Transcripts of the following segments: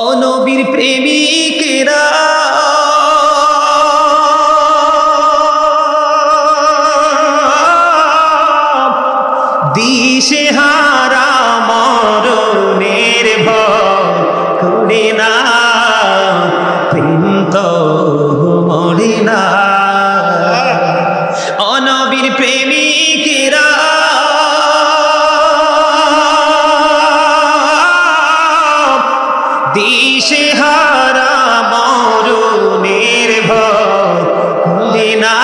ও নবীর প্রেমিকেরা দিশেহারা মরণের ভয় করে না, প্রেম তো মরে না। ও নবীর প্রেমিকেরা দিশেহারা মরণের ভয় করে না,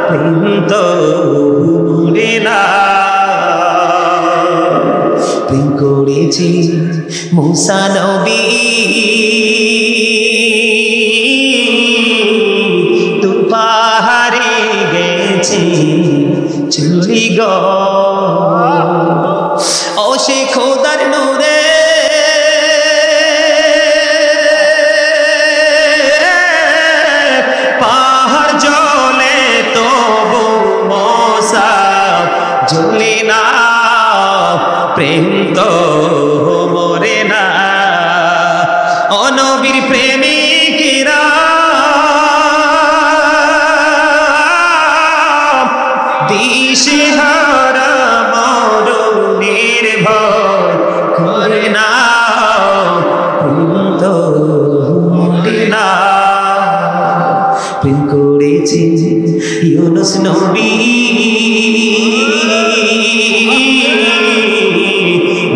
প্রেম তো মরে না। প্রেম করেছি মুসা নবী তুর পাহাড়ে গেছে চুরি গো, ও সে খোদার নূরে পাহাড় জ্বলে তবু মুসা জ্বলে না, প্রেম তো মরে না। ও নবীর প্রেমিকেরা দিশেহারা মরণের ভয় করে না, প্রেম তো মরে না। প্রেম করেছে ইউনুস নবী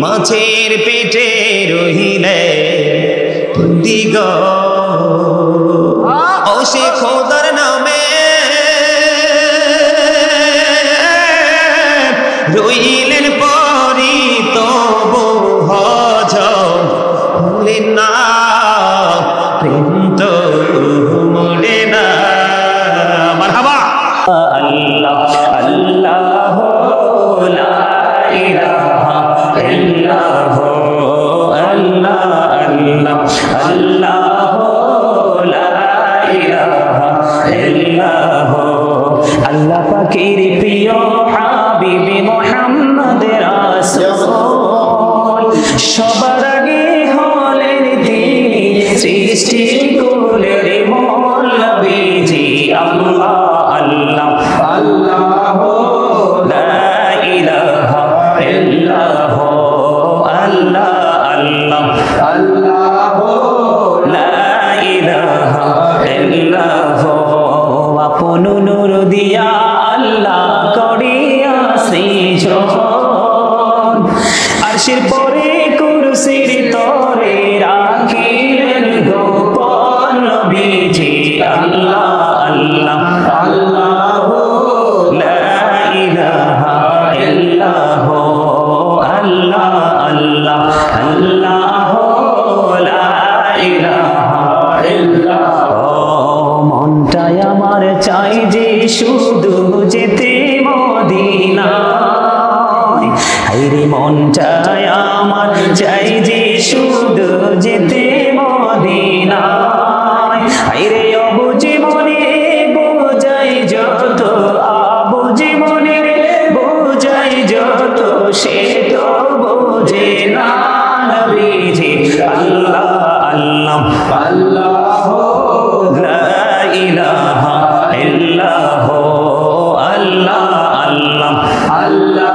মাছের পেটে রহিলে বন্দি গো, ও সে খোদার নামে রইলেন পরি তবু হজম হলেন না, প্রেম তো মরে না। মারহাবা। আল্লাহ আল্লাহ লা ইলাহা ইল্লাল্লাহ, আল্লাহ আল্লাহ আল্লাহ লা ইলাহা ইল্লাল্লাহ। আল্লাহ পাকের প্রিয় হাবিবে মুহাম্মদ রাসূল, সবার আগে হলেন তিনি সৃষ্টি কুলের মূল নবীজি। আল্লাহ আল্লাহ আল্লাহ লা ইলাহা ইল্লাল্লাহ, আল্লাহ আল্লাহ আল্লাহ লা ইলাহা ইল্লাল্লাহ। আপন নূর দিয়া আল্লাহ করিয়া সৃজন, আরশের পরে কুরসির তরে রাখিলেন গোপন নবীজি। আল্লাহ আল্লাহ আল্লাহ লা ইলাহা ইল্লাল্লাহ, আল্লাহ আল্লাহ আল্লাহ লা ইলাহা ইল্লাল্লাহ। মনটাই আমার চাই যে শুধু যেতে মদিনায়, হায়রে মনটাই আমার চাই যে শুধু যেতে মদিনায়। হায়রে অবুঝে মনে বোঝাই যত, আবুঝে মনে বোঝাই যত, সে তো বোঝে না নবীজি। আল্লাহ আল্লাহ আল্লাহ লা ইলাহা ইল্লাল্লাহ, আল্লাহ আল্লাহ আল্লাহ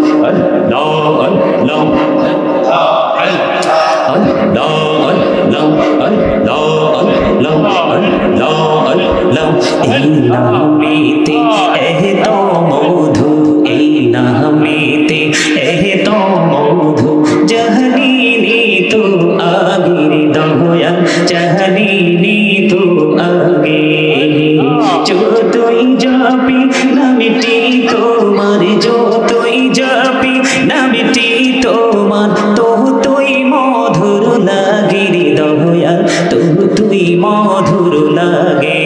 এই নামেতে এত মধু, এই নামেতে এত মধু, জাহানিনি তো আগের দয়াল, জাহানিনি তো আগে। যতই যাবি নামটি তোমার, যতই যাবি নামটি তোমার, তুই মধুর লাগে রে দয়াল, তুই মধুর লাগে।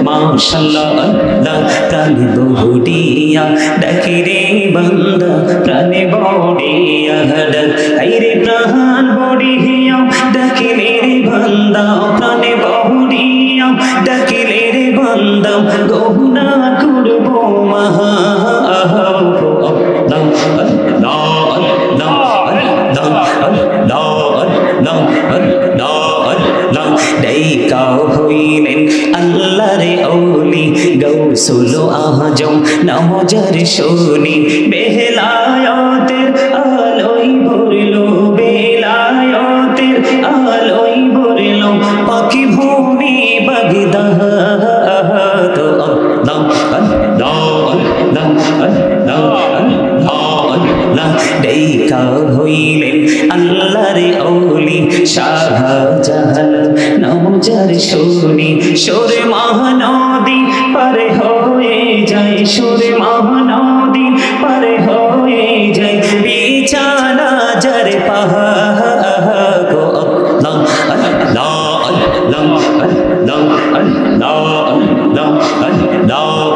মাশাআল্লাহ আল্লাহ কানে বহুড়িয়া ডাকে রে বান্দা প্রাণে বড়িয়া ডাক, হায়রে প্রাণ বড়িয়া ডাকিলে রে বান্দা প্রাণে বড়িয়া ডাকিলে রে বান্দা, গহনা করবো মহা নামাজের শুনি বেলায়েতের আলোয় ভরলো বেলায়েতের আলোয় ভরলো পাখি ভূমি বাগদাদ আল্লাহ আল্লাহ আল্লাহ আল্লাহ আল্লাহ দেখা হইলেন আল্লাহর ওলি শাহজালাল নামাজের শুনি সুরে মহানদী পারে হয়ে যায় সুরে মহানদী পারে হয়ে যায় বিছানা যার পাহাড় গো আল্লাহ আল্লাহ আল্লাহ আল্লাহ আল্লাহ আল্লাহ আল্লাহ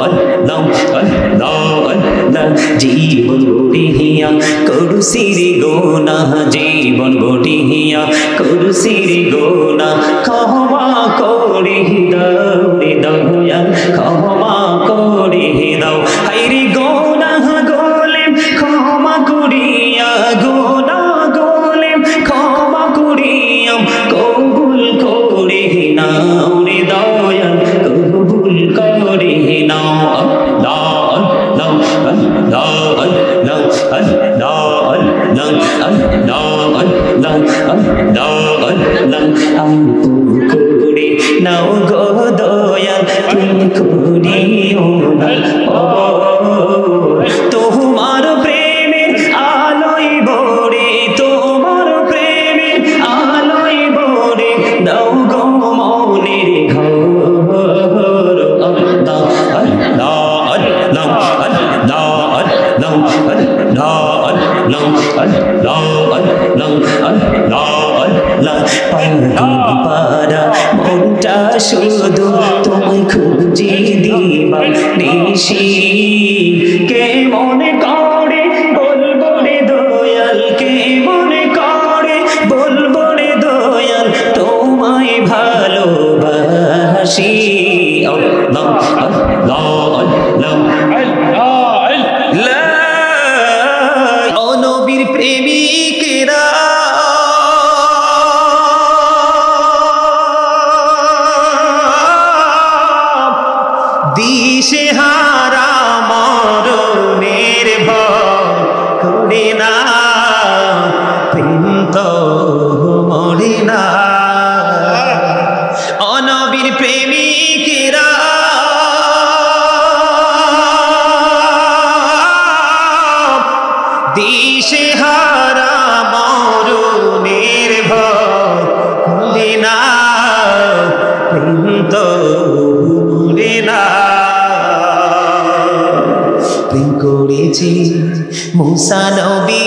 আল্লাহ আল্লাহ আল্লাহ জীবন গড়িয়া করুসির গোনা জীবন গড়িয়া করুসির গোনা ক্ষমা করে দাও রে দয়াল ক্ষমা করে দাও হায়রে গোনা গোলেম ক্ষমা করিয়া গোনা গোলেম ক্ষমা করিয়া কবুল করে নাও রে দয়াল কবুল করে নাও আল্লাহ আল্লাহ আল্লাহ আল্লাহ আল্লাহ আল্লাহ আল্লাহ আল্লাহ আল্লাহ আমপুর করে নাও গো দয়াল তুমি করিও না তোমার প্রেমের আলোয় ভরে তোমার প্রেমের আলোয় ভরে দাও গো মনের ঘর আল্লাহ আল্লাহ আল্লাহ আল্লাহ আল্লাহ আল্লাহ আল্লাহ আল্লাহ আল্লাহ আল্লাহ আল্লাহ পারা মনটা শুধু তোমায় খুঁজে দিবা নিশি কে মনে করে বলবো রে দয়াল কে মনে করে বলবো রে দয়াল তোমায় ভালোবাসি আল্লাহ আল্লাহ আল্লাহ আল্লাহ ও নবীর প্রেমিকেরা দিশে হারা মরণের ভয় করে না প্রেম তো মরে না ও নবীর প্রেমিকেরা দিশে হারা মরণের ভয় করে না প্রেম তো মরে না প্রেম করেছি মুসা নবী